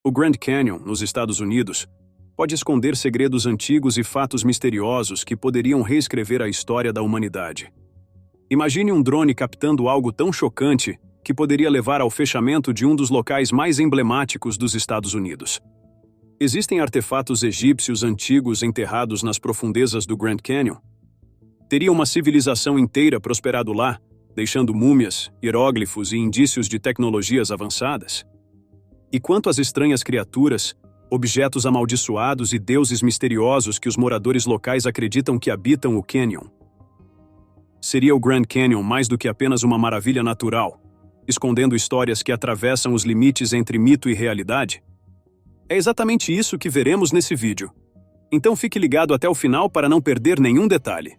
O Grand Canyon, nos Estados Unidos, pode esconder segredos antigos e fatos misteriosos que poderiam reescrever a história da humanidade. Imagine um drone captando algo tão chocante que poderia levar ao fechamento de um dos locais mais emblemáticos dos Estados Unidos. Existem artefatos egípcios antigos enterrados nas profundezas do Grand Canyon? Teria uma civilização inteira prosperado lá, deixando múmias, hieróglifos e indícios de tecnologias avançadas? E quanto às estranhas criaturas, objetos amaldiçoados e deuses misteriosos que os moradores locais acreditam que habitam o canyon? Seria o Grand Canyon mais do que apenas uma maravilha natural, escondendo histórias que atravessam os limites entre mito e realidade? É exatamente isso que veremos nesse vídeo. Então fique ligado até o final para não perder nenhum detalhe.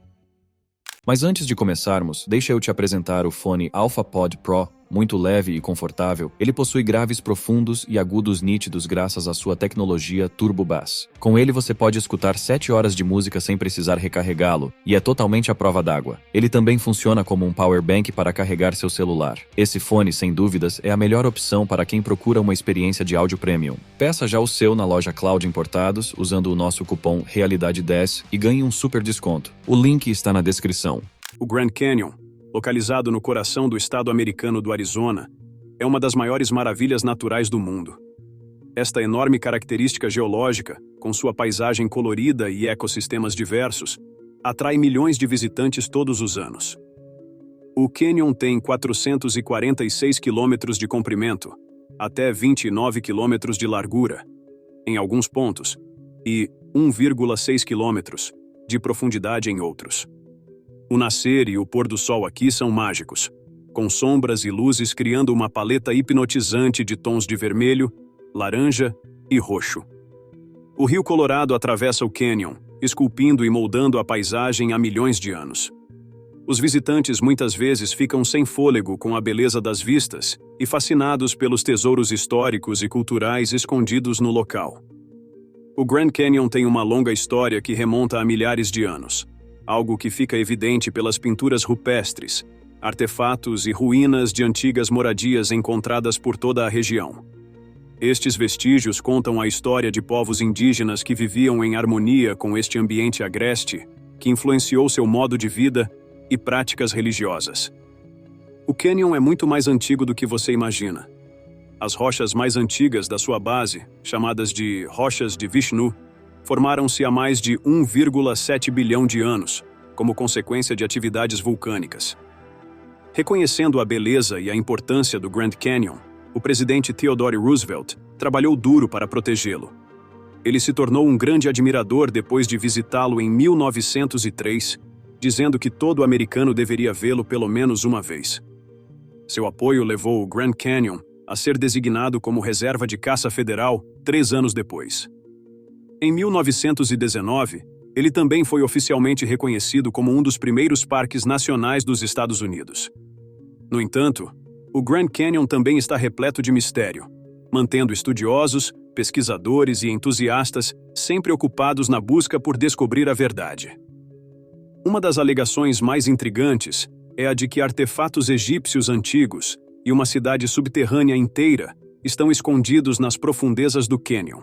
Mas antes de começarmos, deixa eu te apresentar o fone AlphaPod Pro. Muito leve e confortável, ele possui graves profundos e agudos nítidos graças à sua tecnologia Turbo Bass. Com ele você pode escutar 7 horas de música sem precisar recarregá-lo, e é totalmente à prova d'água. Ele também funciona como um power bank para carregar seu celular. Esse fone, sem dúvidas, é a melhor opção para quem procura uma experiência de áudio premium. Peça já o seu na loja Cloud Importados, usando o nosso cupom Realidade10 e ganhe um super desconto. O link está na descrição. O Grand Canyon, localizado no coração do estado americano do Arizona, é uma das maiores maravilhas naturais do mundo. Esta enorme característica geológica, com sua paisagem colorida e ecossistemas diversos, atrai milhões de visitantes todos os anos. O canyon tem 446 quilômetros de comprimento, até 29 quilômetros de largura, em alguns pontos, e 1,6 quilômetros de profundidade em outros. O nascer e o pôr do sol aqui são mágicos, com sombras e luzes criando uma paleta hipnotizante de tons de vermelho, laranja e roxo. O Rio Colorado atravessa o canyon, esculpindo e moldando a paisagem há milhões de anos. Os visitantes muitas vezes ficam sem fôlego com a beleza das vistas e fascinados pelos tesouros históricos e culturais escondidos no local. O Grand Canyon tem uma longa história que remonta a milhares de anos, algo que fica evidente pelas pinturas rupestres, artefatos e ruínas de antigas moradias encontradas por toda a região. Estes vestígios contam a história de povos indígenas que viviam em harmonia com este ambiente agreste, que influenciou seu modo de vida e práticas religiosas. O canyon é muito mais antigo do que você imagina. As rochas mais antigas da sua base, chamadas de rochas de Vishnu, formaram-se há mais de 1,7 bilhão de anos, como consequência de atividades vulcânicas. Reconhecendo a beleza e a importância do Grand Canyon, o presidente Theodore Roosevelt trabalhou duro para protegê-lo. Ele se tornou um grande admirador depois de visitá-lo em 1903, dizendo que todo americano deveria vê-lo pelo menos uma vez. Seu apoio levou o Grand Canyon a ser designado como reserva de caça federal 3 anos depois. Em 1919, ele também foi oficialmente reconhecido como um dos primeiros parques nacionais dos Estados Unidos. No entanto, o Grand Canyon também está repleto de mistério, mantendo estudiosos, pesquisadores e entusiastas sempre ocupados na busca por descobrir a verdade. Uma das alegações mais intrigantes é a de que artefatos egípcios antigos e uma cidade subterrânea inteira estão escondidos nas profundezas do canyon.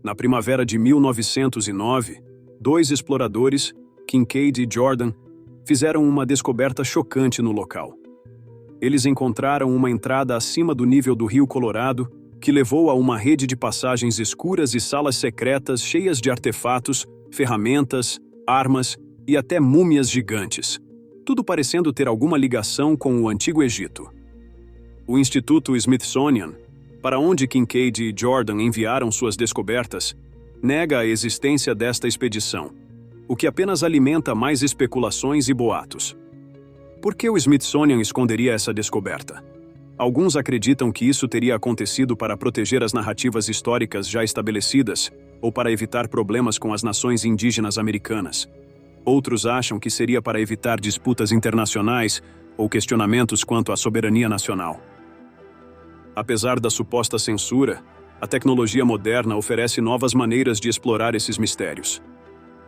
Na primavera de 1909, 2 exploradores, Kincaid e Jordan, fizeram uma descoberta chocante no local. Eles encontraram uma entrada acima do nível do Rio Colorado, que levou a uma rede de passagens escuras e salas secretas cheias de artefatos, ferramentas, armas e até múmias gigantes, tudo parecendo ter alguma ligação com o Antigo Egito. O Instituto Smithsonian, para onde Kincaid e Jordan enviaram suas descobertas, nega a existência desta expedição, o que apenas alimenta mais especulações e boatos. Por que o Smithsonian esconderia essa descoberta? Alguns acreditam que isso teria acontecido para proteger as narrativas históricas já estabelecidas ou para evitar problemas com as nações indígenas americanas. Outros acham que seria para evitar disputas internacionais ou questionamentos quanto à soberania nacional. Apesar da suposta censura, a tecnologia moderna oferece novas maneiras de explorar esses mistérios.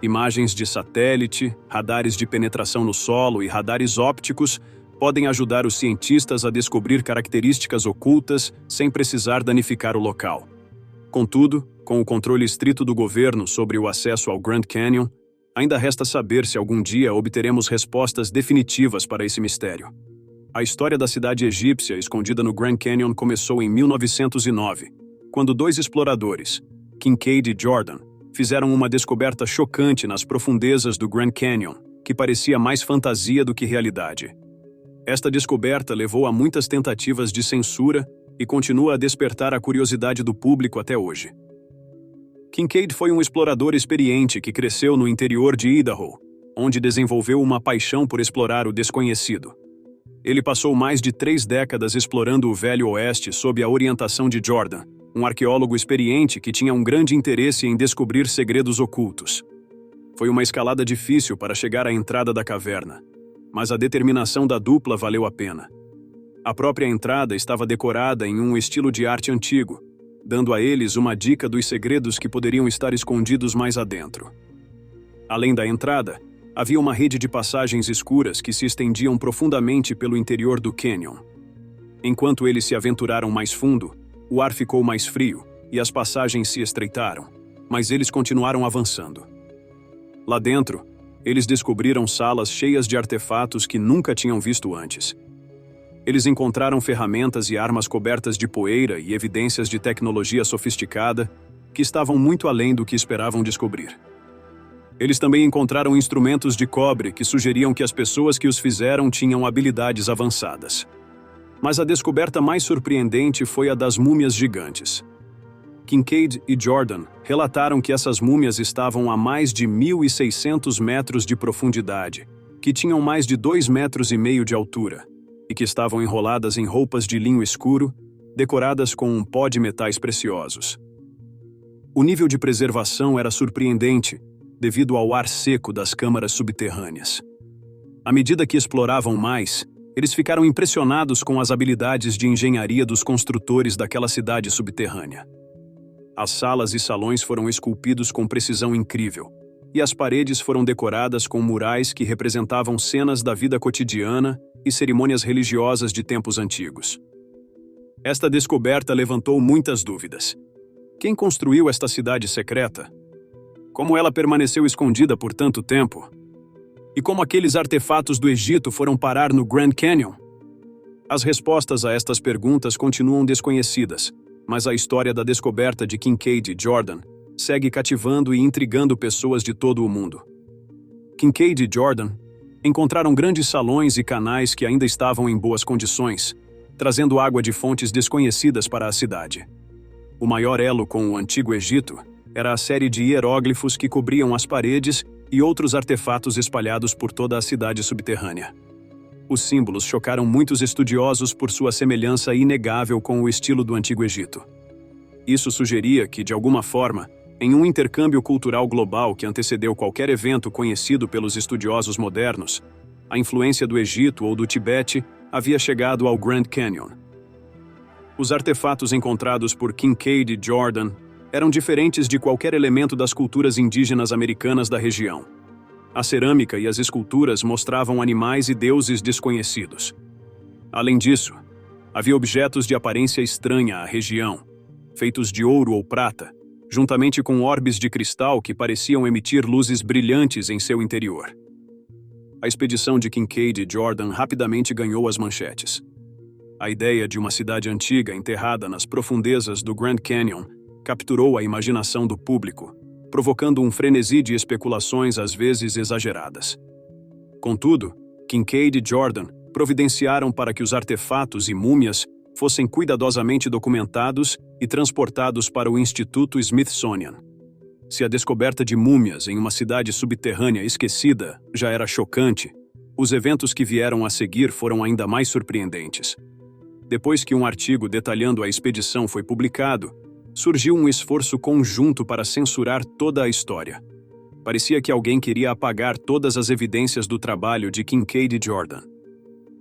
Imagens de satélite, radares de penetração no solo e radares ópticos podem ajudar os cientistas a descobrir características ocultas sem precisar danificar o local. Contudo, com o controle estrito do governo sobre o acesso ao Grand Canyon, ainda resta saber se algum dia obteremos respostas definitivas para esse mistério. A história da cidade egípcia escondida no Grand Canyon começou em 1909, quando dois exploradores, Kincaid e Jordan, fizeram uma descoberta chocante nas profundezas do Grand Canyon, que parecia mais fantasia do que realidade. Esta descoberta levou a muitas tentativas de censura e continua a despertar a curiosidade do público até hoje. Kincaid foi um explorador experiente que cresceu no interior de Idaho, onde desenvolveu uma paixão por explorar o desconhecido. Ele passou mais de 3 décadas explorando o Velho Oeste sob a orientação de Jordan, um arqueólogo experiente que tinha um grande interesse em descobrir segredos ocultos. Foi uma escalada difícil para chegar à entrada da caverna, mas a determinação da dupla valeu a pena. A própria entrada estava decorada em um estilo de arte antigo, dando a eles uma dica dos segredos que poderiam estar escondidos mais adentro. Além da entrada, havia uma rede de passagens escuras que se estendiam profundamente pelo interior do canyon. Enquanto eles se aventuraram mais fundo, o ar ficou mais frio e as passagens se estreitaram, mas eles continuaram avançando. Lá dentro, eles descobriram salas cheias de artefatos que nunca tinham visto antes. Eles encontraram ferramentas e armas cobertas de poeira e evidências de tecnologia sofisticada que estavam muito além do que esperavam descobrir. Eles também encontraram instrumentos de cobre que sugeriam que as pessoas que os fizeram tinham habilidades avançadas. Mas a descoberta mais surpreendente foi a das múmias gigantes. Kincaid e Jordan relataram que essas múmias estavam a mais de 1.600 metros de profundidade, que tinham mais de 2,5 metros de altura, e que estavam enroladas em roupas de linho escuro, decoradas com um pó de metais preciosos. O nível de preservação era surpreendente, devido ao ar seco das câmaras subterrâneas. À medida que exploravam mais, eles ficaram impressionados com as habilidades de engenharia dos construtores daquela cidade subterrânea. As salas e salões foram esculpidos com precisão incrível, e as paredes foram decoradas com murais que representavam cenas da vida cotidiana e cerimônias religiosas de tempos antigos. Esta descoberta levantou muitas dúvidas. Quem construiu esta cidade secreta? Como ela permaneceu escondida por tanto tempo? E como aqueles artefatos do Egito foram parar no Grand Canyon? As respostas a estas perguntas continuam desconhecidas, mas a história da descoberta de Kincaid e Jordan segue cativando e intrigando pessoas de todo o mundo. Kincaid e Jordan encontraram grandes salões e canais que ainda estavam em boas condições, trazendo água de fontes desconhecidas para a cidade. O maior elo com o Antigo Egito era a série de hieróglifos que cobriam as paredes e outros artefatos espalhados por toda a cidade subterrânea. Os símbolos chocaram muitos estudiosos por sua semelhança inegável com o estilo do Antigo Egito. Isso sugeria que, de alguma forma, em um intercâmbio cultural global que antecedeu qualquer evento conhecido pelos estudiosos modernos, a influência do Egito ou do Tibete havia chegado ao Grand Canyon. Os artefatos encontrados por Kincaid e Jordan eram diferentes de qualquer elemento das culturas indígenas americanas da região. A cerâmica e as esculturas mostravam animais e deuses desconhecidos. Além disso, havia objetos de aparência estranha à região, feitos de ouro ou prata, juntamente com orbes de cristal que pareciam emitir luzes brilhantes em seu interior. A expedição de Kincaid e Jordan rapidamente ganhou as manchetes. A ideia de uma cidade antiga enterrada nas profundezas do Grand Canyon capturou a imaginação do público, provocando um frenesi de especulações às vezes exageradas. Contudo, Kincaid e Jordan providenciaram para que os artefatos e múmias fossem cuidadosamente documentados e transportados para o Instituto Smithsonian. Se a descoberta de múmias em uma cidade subterrânea esquecida já era chocante, os eventos que vieram a seguir foram ainda mais surpreendentes. Depois que um artigo detalhando a expedição foi publicado, surgiu um esforço conjunto para censurar toda a história. Parecia que alguém queria apagar todas as evidências do trabalho de Kincaid e Jordan.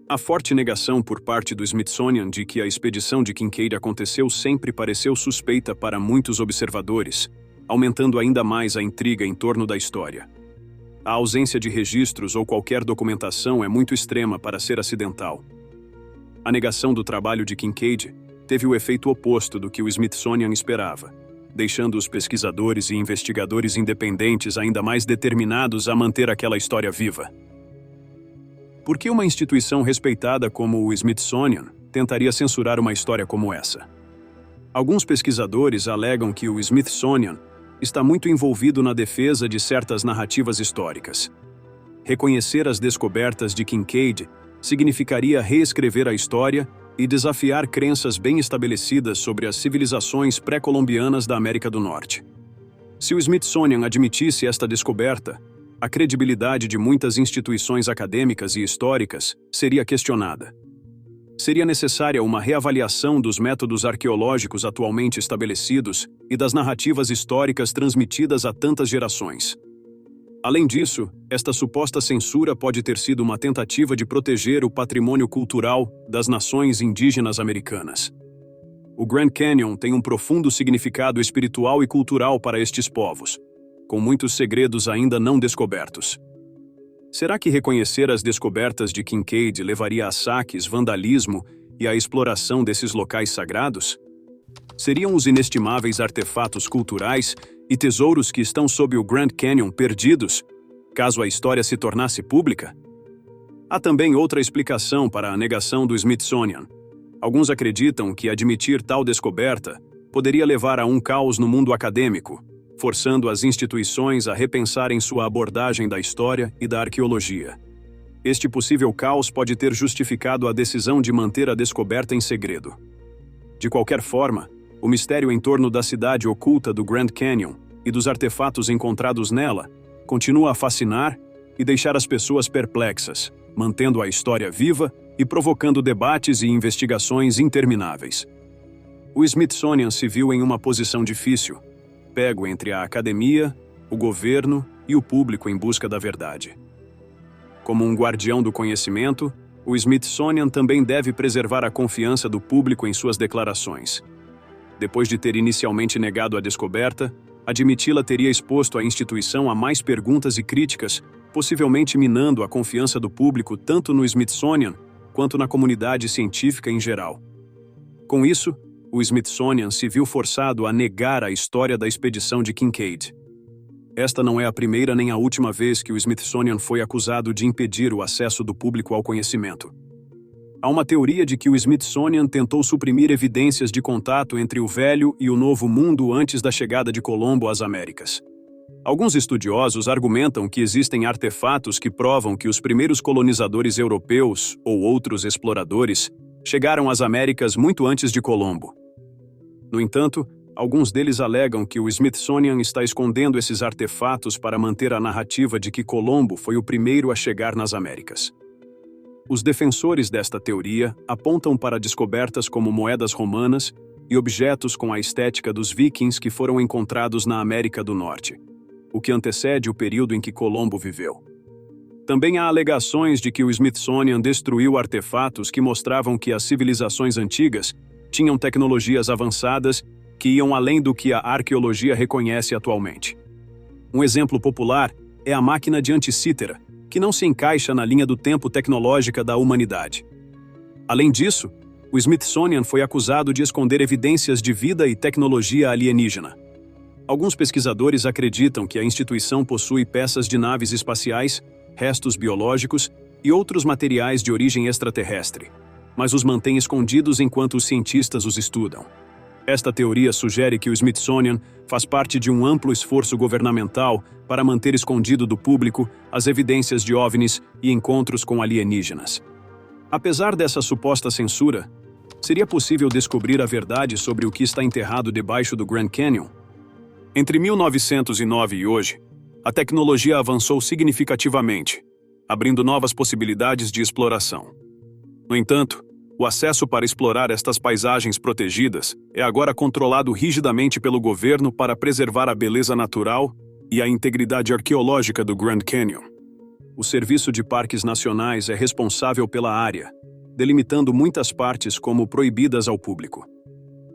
A forte negação por parte do Smithsonian de que a expedição de Kincaid aconteceu sempre pareceu suspeita para muitos observadores, aumentando ainda mais a intriga em torno da história. A ausência de registros ou qualquer documentação é muito extrema para ser acidental. A negação do trabalho de Kincaid teve o efeito oposto do que o Smithsonian esperava. deixando os pesquisadores e investigadores independentes ainda mais determinados a manter aquela história viva. Por que uma instituição respeitada como o Smithsonian tentaria censurar uma história como essa? Alguns pesquisadores alegam que o Smithsonian está muito envolvido na defesa de certas narrativas históricas. Reconhecer as descobertas de Kincaid significaria reescrever a história e desafiar crenças bem estabelecidas sobre as civilizações pré-colombianas da América do Norte. Se o Smithsonian admitisse esta descoberta, a credibilidade de muitas instituições acadêmicas e históricas seria questionada. Seria necessária uma reavaliação dos métodos arqueológicos atualmente estabelecidos e das narrativas históricas transmitidas a tantas gerações. Além disso, esta suposta censura pode ter sido uma tentativa de proteger o patrimônio cultural das nações indígenas americanas. O Grand Canyon tem um profundo significado espiritual e cultural para estes povos, com muitos segredos ainda não descobertos. Será que reconhecer as descobertas de Kincaid levaria a saques, vandalismo e a exploração desses locais sagrados? Seriam os inestimáveis artefatos culturais e tesouros que estão sob o Grand Canyon perdidos, caso a história se tornasse pública? Há também outra explicação para a negação do Smithsonian. Alguns acreditam que admitir tal descoberta poderia levar a um caos no mundo acadêmico, forçando as instituições a repensarem sua abordagem da história e da arqueologia. Este possível caos pode ter justificado a decisão de manter a descoberta em segredo. De qualquer forma, o mistério em torno da cidade oculta do Grand Canyon e dos artefatos encontrados nela continua a fascinar e deixar as pessoas perplexas, mantendo a história viva e provocando debates e investigações intermináveis. O Smithsonian se viu em uma posição difícil, pego entre a academia, o governo e o público em busca da verdade. Como um guardião do conhecimento, o Smithsonian também deve preservar a confiança do público em suas declarações. Depois de ter inicialmente negado a descoberta, admiti-la teria exposto a instituição a mais perguntas e críticas, possivelmente minando a confiança do público tanto no Smithsonian quanto na comunidade científica em geral. Com isso, o Smithsonian se viu forçado a negar a história da expedição de Kincaid. Esta não é a primeira nem a última vez que o Smithsonian foi acusado de impedir o acesso do público ao conhecimento. Há uma teoria de que o Smithsonian tentou suprimir evidências de contato entre o Velho e o Novo Mundo antes da chegada de Colombo às Américas. Alguns estudiosos argumentam que existem artefatos que provam que os primeiros colonizadores europeus ou outros exploradores chegaram às Américas muito antes de Colombo. No entanto, alguns deles alegam que o Smithsonian está escondendo esses artefatos para manter a narrativa de que Colombo foi o primeiro a chegar nas Américas. Os defensores desta teoria apontam para descobertas como moedas romanas e objetos com a estética dos vikings que foram encontrados na América do Norte, o que antecede o período em que Colombo viveu. Também há alegações de que o Smithsonian destruiu artefatos que mostravam que as civilizações antigas tinham tecnologias avançadas que iam além do que a arqueologia reconhece atualmente. Um exemplo popular é a máquina de Anticítera, que não se encaixa na linha do tempo tecnológica da humanidade. Além disso, o Smithsonian foi acusado de esconder evidências de vida e tecnologia alienígena. Alguns pesquisadores acreditam que a instituição possui peças de naves espaciais, restos biológicos e outros materiais de origem extraterrestre, mas os mantém escondidos enquanto os cientistas os estudam. Esta teoria sugere que o Smithsonian faz parte de um amplo esforço governamental para manter escondido do público as evidências de OVNIs e encontros com alienígenas. Apesar dessa suposta censura, seria possível descobrir a verdade sobre o que está enterrado debaixo do Grand Canyon? Entre 1909 e hoje, a tecnologia avançou significativamente, abrindo novas possibilidades de exploração. No entanto, o acesso para explorar estas paisagens protegidas é agora controlado rigidamente pelo governo para preservar a beleza natural e a integridade arqueológica do Grand Canyon. O Serviço de Parques Nacionais é responsável pela área, delimitando muitas partes como proibidas ao público.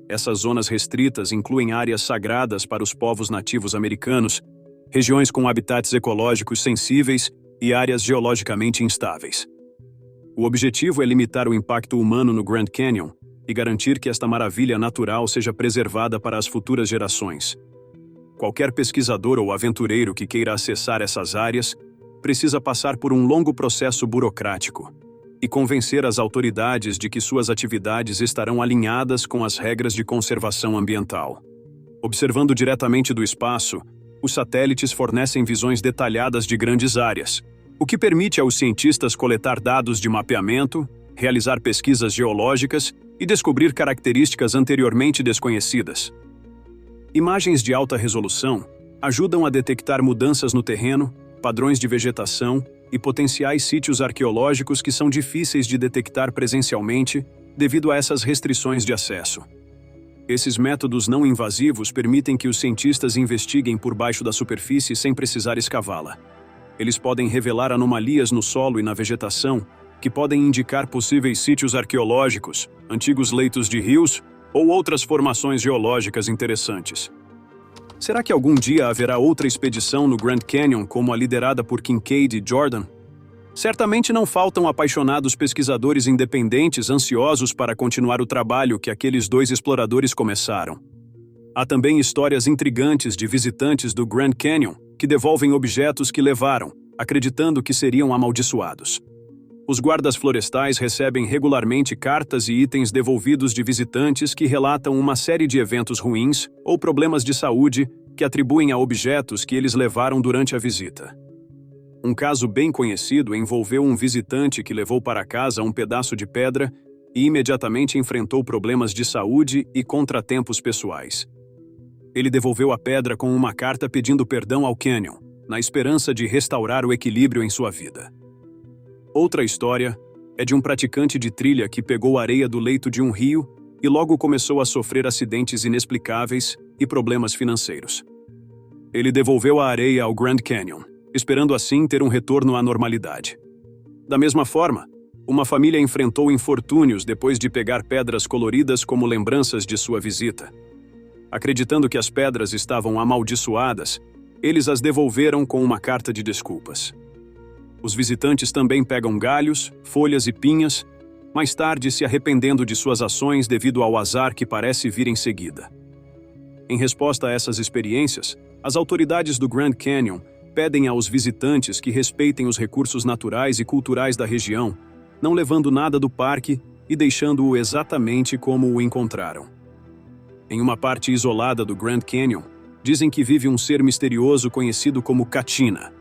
Essas zonas restritas incluem áreas sagradas para os povos nativos americanos, regiões com habitats ecológicos sensíveis e áreas geologicamente instáveis. O objetivo é limitar o impacto humano no Grand Canyon e garantir que esta maravilha natural seja preservada para as futuras gerações. Qualquer pesquisador ou aventureiro que queira acessar essas áreas precisa passar por um longo processo burocrático e convencer as autoridades de que suas atividades estarão alinhadas com as regras de conservação ambiental. Observando diretamente do espaço, os satélites fornecem visões detalhadas de grandes áreas, o que permite aos cientistas coletar dados de mapeamento, realizar pesquisas geológicas e descobrir características anteriormente desconhecidas. Imagens de alta resolução ajudam a detectar mudanças no terreno, padrões de vegetação e potenciais sítios arqueológicos que são difíceis de detectar presencialmente devido a essas restrições de acesso. Esses métodos não invasivos permitem que os cientistas investiguem por baixo da superfície sem precisar escavá-la. Eles podem revelar anomalias no solo e na vegetação que podem indicar possíveis sítios arqueológicos, antigos leitos de rios ou outras formações geológicas interessantes. Será que algum dia haverá outra expedição no Grand Canyon como a liderada por Kincaid e Jordan? Certamente não faltam apaixonados pesquisadores independentes ansiosos para continuar o trabalho que aqueles dois exploradores começaram. Há também histórias intrigantes de visitantes do Grand Canyon que devolvem objetos que levaram, acreditando que seriam amaldiçoados. Os guardas florestais recebem regularmente cartas e itens devolvidos de visitantes que relatam uma série de eventos ruins ou problemas de saúde que atribuem a objetos que eles levaram durante a visita. Um caso bem conhecido envolveu um visitante que levou para casa um pedaço de pedra e imediatamente enfrentou problemas de saúde e contratempos pessoais. Ele devolveu a pedra com uma carta pedindo perdão ao Canyon, na esperança de restaurar o equilíbrio em sua vida. Outra história é de um praticante de trilha que pegou areia do leito de um rio e logo começou a sofrer acidentes inexplicáveis e problemas financeiros. Ele devolveu a areia ao Grand Canyon, esperando assim ter um retorno à normalidade. Da mesma forma, uma família enfrentou infortúnios depois de pegar pedras coloridas como lembranças de sua visita. Acreditando que as pedras estavam amaldiçoadas, eles as devolveram com uma carta de desculpas. Os visitantes também pegam galhos, folhas e pinhas, mais tarde se arrependendo de suas ações devido ao azar que parece vir em seguida. Em resposta a essas experiências, as autoridades do Grand Canyon pedem aos visitantes que respeitem os recursos naturais e culturais da região, não levando nada do parque e deixando-o exatamente como o encontraram. Em uma parte isolada do Grand Canyon, dizem que vive um ser misterioso conhecido como Katina.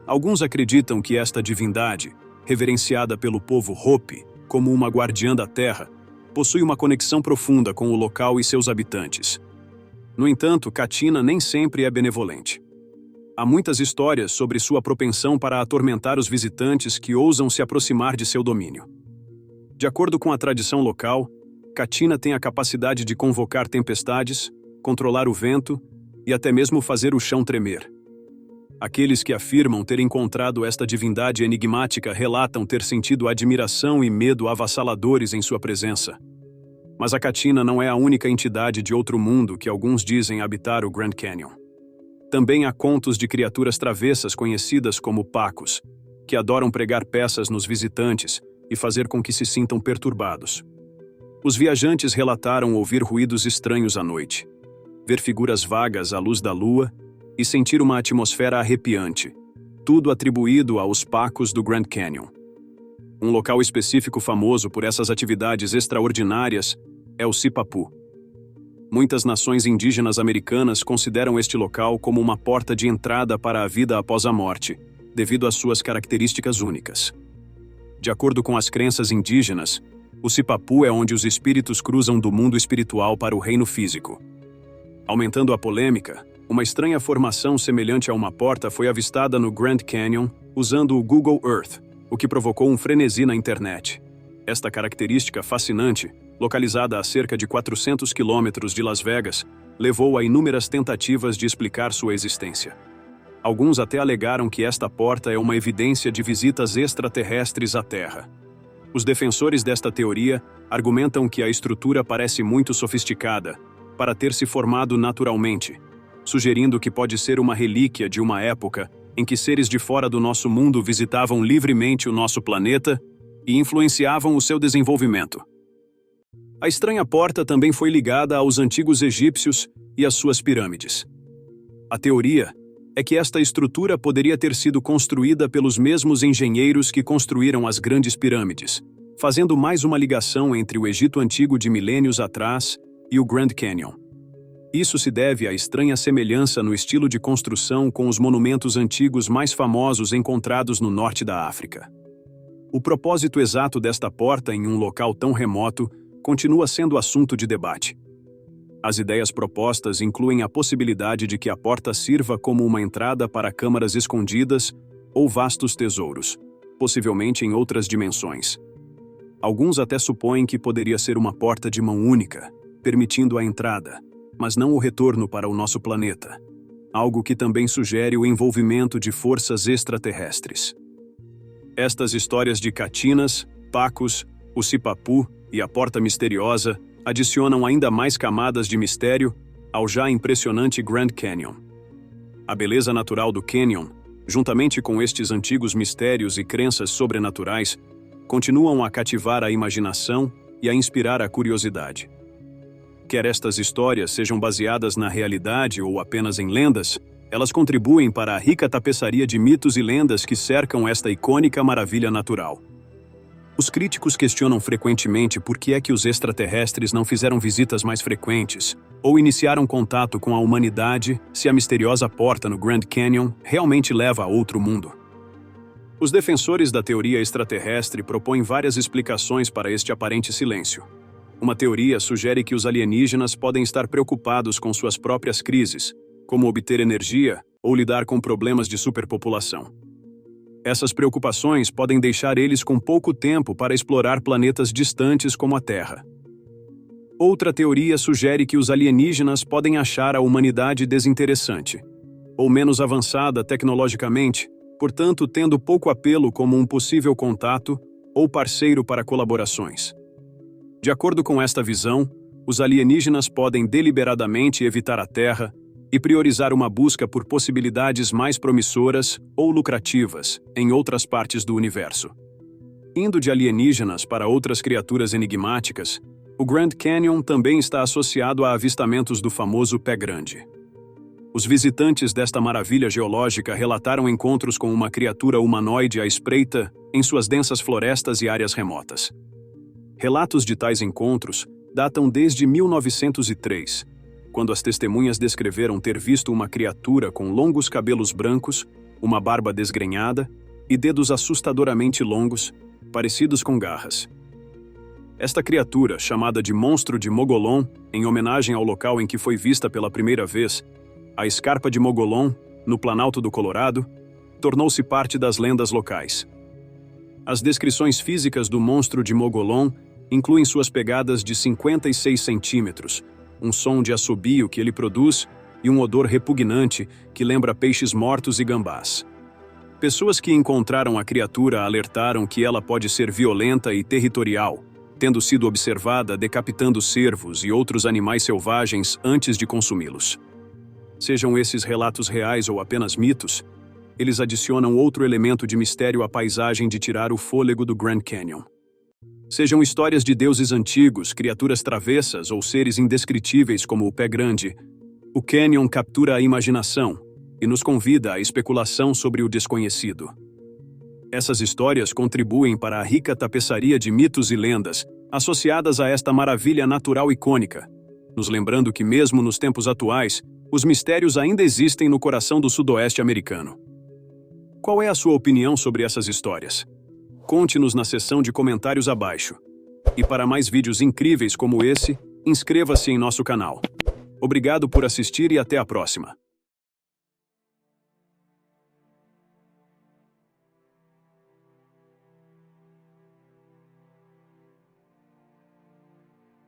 Alguns acreditam que esta divindade, reverenciada pelo povo Hopi como uma guardiã da terra, possui uma conexão profunda com o local e seus habitantes. No entanto, Katina nem sempre é benevolente. Há muitas histórias sobre sua propensão para atormentar os visitantes que ousam se aproximar de seu domínio. De acordo com a tradição local, Katina tem a capacidade de convocar tempestades, controlar o vento e até mesmo fazer o chão tremer. Aqueles que afirmam ter encontrado esta divindade enigmática relatam ter sentido admiração e medo avassaladores em sua presença. Mas a Katina não é a única entidade de outro mundo que alguns dizem habitar o Grand Canyon. Também há contos de criaturas travessas conhecidas como pacos, que adoram pregar peças nos visitantes e fazer com que se sintam perturbados. Os viajantes relataram ouvir ruídos estranhos à noite, ver figuras vagas à luz da lua e sentir uma atmosfera arrepiante, tudo atribuído aos pacos do Grand Canyon. Um local específico famoso por essas atividades extraordinárias é o Sipapu. Muitas nações indígenas americanas consideram este local como uma porta de entrada para a vida após a morte, devido às suas características únicas. De acordo com as crenças indígenas, o Sipapu é onde os espíritos cruzam do mundo espiritual para o reino físico. Aumentando a polêmica, uma estranha formação semelhante a uma porta foi avistada no Grand Canyon usando o Google Earth, o que provocou um frenesi na internet. Esta característica fascinante, localizada a cerca de 400 quilômetros de Las Vegas, levou a inúmeras tentativas de explicar sua existência. Alguns até alegaram que esta porta é uma evidência de visitas extraterrestres à Terra. Os defensores desta teoria argumentam que a estrutura parece muito sofisticada para ter se formado naturalmente, sugerindo que pode ser uma relíquia de uma época em que seres de fora do nosso mundo visitavam livremente o nosso planeta e influenciavam o seu desenvolvimento. A estranha porta também foi ligada aos antigos egípcios e às suas pirâmides. A teoria é que esta estrutura poderia ter sido construída pelos mesmos engenheiros que construíram as grandes pirâmides, fazendo mais uma ligação entre o Egito Antigo de milênios atrás e o Grand Canyon. Isso se deve à estranha semelhança no estilo de construção com os monumentos antigos mais famosos encontrados no norte da África. O propósito exato desta porta em um local tão remoto continua sendo assunto de debate. As ideias propostas incluem a possibilidade de que a porta sirva como uma entrada para câmaras escondidas ou vastos tesouros, possivelmente em outras dimensões. Alguns até supõem que poderia ser uma porta de mão única, permitindo a entrada, mas não o retorno para o nosso planeta, algo que também sugere o envolvimento de forças extraterrestres. Estas histórias de Catinas, Pacos, o Sipapu e a Porta Misteriosa adicionam ainda mais camadas de mistério ao já impressionante Grand Canyon. A beleza natural do Canyon, juntamente com estes antigos mistérios e crenças sobrenaturais, continuam a cativar a imaginação e a inspirar a curiosidade. Quer estas histórias sejam baseadas na realidade ou apenas em lendas, elas contribuem para a rica tapeçaria de mitos e lendas que cercam esta icônica maravilha natural. Os críticos questionam frequentemente por que é que os extraterrestres não fizeram visitas mais frequentes ou iniciaram contato com a humanidade se a misteriosa porta no Grand Canyon realmente leva a outro mundo. Os defensores da teoria extraterrestre propõem várias explicações para este aparente silêncio. Uma teoria sugere que os alienígenas podem estar preocupados com suas próprias crises, como obter energia ou lidar com problemas de superpopulação. Essas preocupações podem deixar eles com pouco tempo para explorar planetas distantes como a Terra. Outra teoria sugere que os alienígenas podem achar a humanidade desinteressante, ou menos avançada tecnologicamente, portanto tendo pouco apelo como um possível contato ou parceiro para colaborações. De acordo com esta visão, os alienígenas podem deliberadamente evitar a Terra e priorizar uma busca por possibilidades mais promissoras ou lucrativas em outras partes do universo. Indo de alienígenas para outras criaturas enigmáticas, o Grand Canyon também está associado a avistamentos do famoso Pé Grande. Os visitantes desta maravilha geológica relataram encontros com uma criatura humanoide à espreita em suas densas florestas e áreas remotas. Relatos de tais encontros datam desde 1903, quando as testemunhas descreveram ter visto uma criatura com longos cabelos brancos, uma barba desgrenhada e dedos assustadoramente longos, parecidos com garras. Esta criatura, chamada de Monstro de Mogolon, em homenagem ao local em que foi vista pela primeira vez, a Escarpa de Mogolon, no Planalto do Colorado, tornou-se parte das lendas locais. As descrições físicas do Monstro de Mogolon incluem suas pegadas de 56 centímetros, um som de assobio que ele produz e um odor repugnante que lembra peixes mortos e gambás. Pessoas que encontraram a criatura alertaram que ela pode ser violenta e territorial, tendo sido observada decapitando cervos e outros animais selvagens antes de consumi-los. Sejam esses relatos reais ou apenas mitos, eles adicionam outro elemento de mistério à paisagem de tirar o fôlego do Grand Canyon. Sejam histórias de deuses antigos, criaturas travessas ou seres indescritíveis como o Pé Grande, o Canyon captura a imaginação e nos convida à especulação sobre o desconhecido. Essas histórias contribuem para a rica tapeçaria de mitos e lendas associadas a esta maravilha natural icônica, nos lembrando que mesmo nos tempos atuais, os mistérios ainda existem no coração do sudoeste americano. Qual é a sua opinião sobre essas histórias? Conte-nos na seção de comentários abaixo. E para mais vídeos incríveis como esse, inscreva-se em nosso canal. Obrigado por assistir e até a próxima.